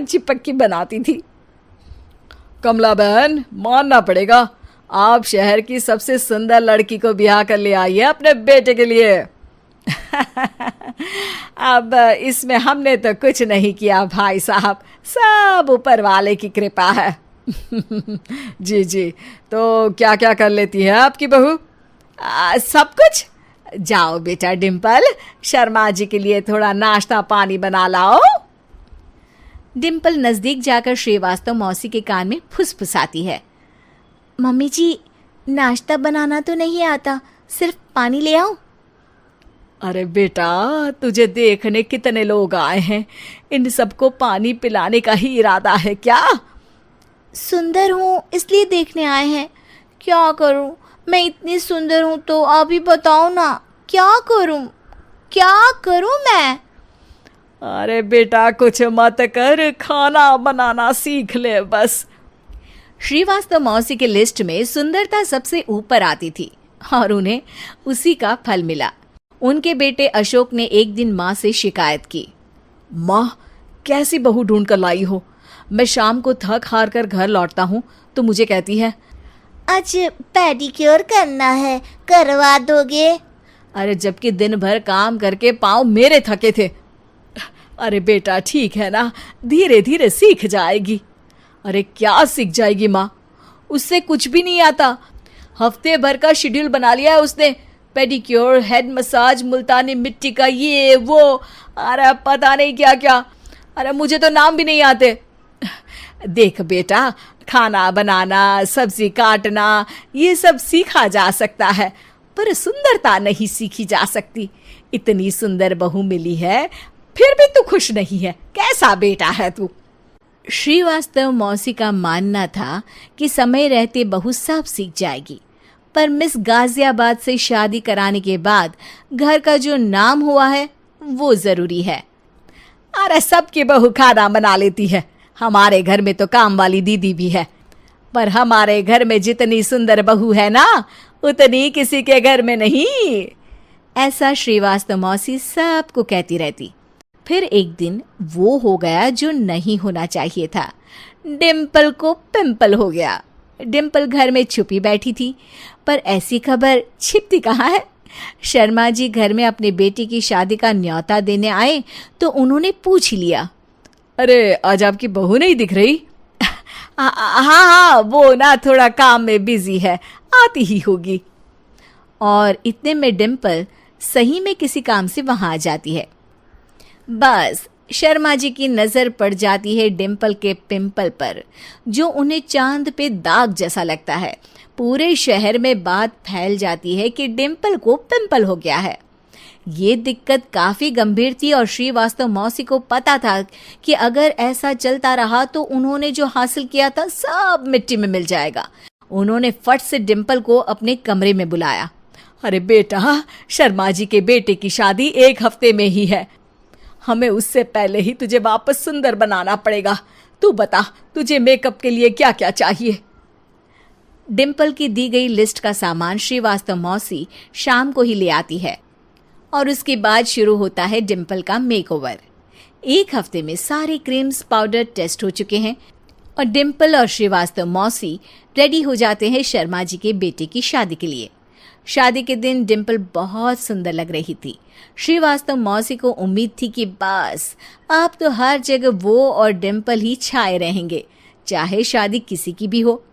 चिपक बनाती थी। कमला बहन, मानना पड़ेगा, आप शहर की सबसे सुंदर लड़की को ब्याह कर ले आई है अपने बेटे के लिए। अब इसमें हमने तो कुछ नहीं किया भाई साहब, सब ऊपर वाले की कृपा है। जी जी, तो क्या क्या कर लेती है आपकी बहू? सब कुछ। जाओ बेटा डिम्पल, शर्मा जी के लिए थोड़ा नाश्ता पानी बना लाओ। डिम्पल नजदीक जाकर श्रीवास्तव मौसी के कान में फुसफुसाती है। मम्मी जी, नाश्ता बनाना तो नहीं आता, सिर्फ पानी ले आओ। अरे बेटा, तुझे देखने कितने लोग आए हैं, इन सबको पानी पिलाने का ही इरादा है क्या? सुंदर हूँ इसलिए देखने आए हैं। क्या करूँ, मैं इतनी सुंदर हूँ तो आप ही बताओ ना, क्या करूँ मैं? अरे बेटा, कुछ मत कर, खाना बनाना सीख ले बस। श्रीवास्तव मौसी के लिस्ट में सुंदरता सबसे ऊपर आती थी और उन्हें उसी का फल मिला। उनके बेटे अशोक ने एक दिन माँ से शिकायत की। माँ, कैसी बहू ढूंढ कर लाई हो? मैं शाम को थक हार कर घर लौटता हूँ तो मुझे कहती है, आज पेडिक्योर करना है, करवा दोगे? अरे जबकि दिन भर काम करके पाँव मेरे थके थे। अरे बेटा ठीक है ना, धीरे धीरे सीख जाएगी। अरे क्या सीख जाएगी माँ, उससे कुछ भी नहीं आता। हफ्ते भर का शेड्यूल बना लिया है उसने, पेडिक्योर, हेड मसाज, मुल्तानी मिट्टी का ये वो, अरे पता नहीं क्या क्या। अरे मुझे तो नाम भी नहीं आते। देख बेटा, खाना बनाना, सब्जी काटना, ये सब सीखा जा सकता है, पर सुंदरता नहीं सीखी जा सकती। इतनी सुंदर बहू मिली है, फिर भी तू खुश नहीं है। कैसा बेटा है तू? श्रीवास्तव मौसी का मानना था कि समय रहते बहू सब सीख जाएगी, पर मिस गाजियाबाद से शादी कराने के बाद घर का जो नाम हुआ है वो जरूरी है। अरे सबकी बहू खाना बना लेती है, हमारे घर में तो काम वाली दीदी भी है, पर हमारे घर में जितनी सुंदर बहू है ना, उतनी किसी के घर में नहीं। ऐसा श्रीवास्तव मौसी सबको कहती रहती। फिर एक दिन वो हो गया जो नहीं होना चाहिए था। डिम्पल को पिंपल हो गया। डिम्पल घर में छुपी बैठी थी, पर ऐसी खबर छिपती कहाँ है। शर्मा जी घर में अपने बेटी की शादी का न्योता देने आए तो उन्होंने पूछ लिया, अरे आज आपकी बहू नहीं दिख रही? हाँ, वो ना थोड़ा काम में बिजी है, आती ही होगी। और इतने में डिम्पल सही में किसी काम से वहां आ जाती है। बस शर्मा जी की नजर पड़ जाती है डिम्पल के पिंपल पर, जो उन्हें चांद पे दाग जैसा लगता है। पूरे शहर में बात फैल जाती है कि डिम्पल को पिंपल हो गया है। ये दिक्कत काफी गंभीर थी और श्रीवास्तव मौसी को पता था कि अगर ऐसा चलता रहा तो उन्होंने जो हासिल किया था सब मिट्टी में मिल जाएगा। उन्होंने फट से डिम्पल को अपने कमरे में बुलाया। अरे बेटा, शर्मा जी के बेटे की शादी 1 हफ्ते में ही है, हमें उससे पहले ही तुझे वापस सुंदर बनाना पड़ेगा। तू बता, तुझे मेकअप के लिए क्या क्या चाहिए? डिम्पल की दी गई लिस्ट का सामान श्रीवास्तव मौसी शाम को ही ले आती है और उसके बाद शुरू होता है डिम्पल का मेकओवर। 1 हफ्ते में सारे क्रीम्स पाउडर टेस्ट हो चुके हैं और डिम्पल और श्रीवास्तव मौसी रेडी हो जाते हैं शर्मा जी के बेटे की शादी के लिए। शादी के दिन डिम्पल बहुत सुंदर लग रही थी। श्रीवास्तव मौसी को उम्मीद थी कि बस अब तो हर जगह वो और डिम्पल ही छाए रहेंगे, चाहे शादी किसी की भी हो।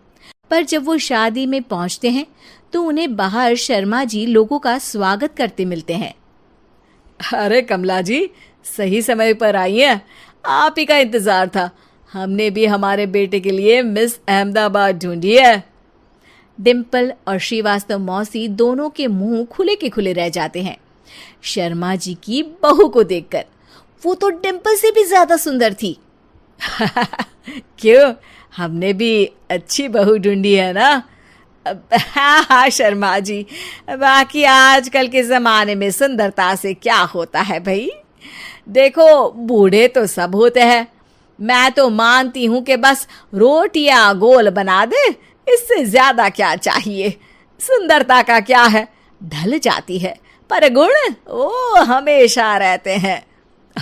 पर जब वो शादी में पहुंचते हैं तो उन्हें बाहर शर्मा जी लोगों का स्वागत करते मिलते हैं। अरे कमला जी, सही समय पर आई हैं, आप ही का इंतजार था। हमने भी हमारे बेटे के लिए मिस अहमदाबाद ढूंढी है। डिम्पल और श्रीवास्तव मौसी दोनों के मुंह खुले के खुले रह जाते हैं शर्मा जी की बहू को देखकर। वो तो डिम्पल से भी ज्यादा सुंदर थी। क्यों, हमने भी अच्छी बहू ढूंढी है ना? हाँ शर्मा जी, बाकी आजकल के ज़माने में सुंदरता से क्या होता है भाई। देखो, बूढ़े तो सब होते हैं, मैं तो मानती हूँ कि बस रोटियां गोल बना दे, इससे ज़्यादा क्या चाहिए। सुंदरता का क्या है, ढल जाती है, पर गुण वो हमेशा रहते हैं।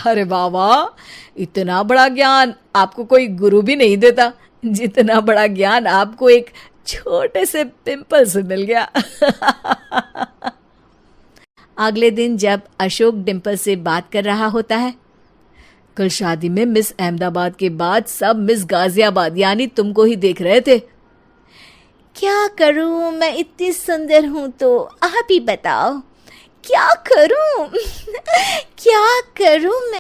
अरे वाह वाह, इतना बड़ा ज्ञान आपको कोई गुरु भी नहीं देता जितना बड़ा ज्ञान आपको एक छोटे से पिंपल से मिल गया। अगले दिन जब अशोक डिम्पल से बात कर रहा होता है, कल शादी में मिस अहमदाबाद के बाद सब मिस गाजियाबाद यानी तुमको ही देख रहे थे। क्या करूं, मैं इतनी सुंदर हूं तो आप ही बताओ क्या करूं। क्या करूं मैं।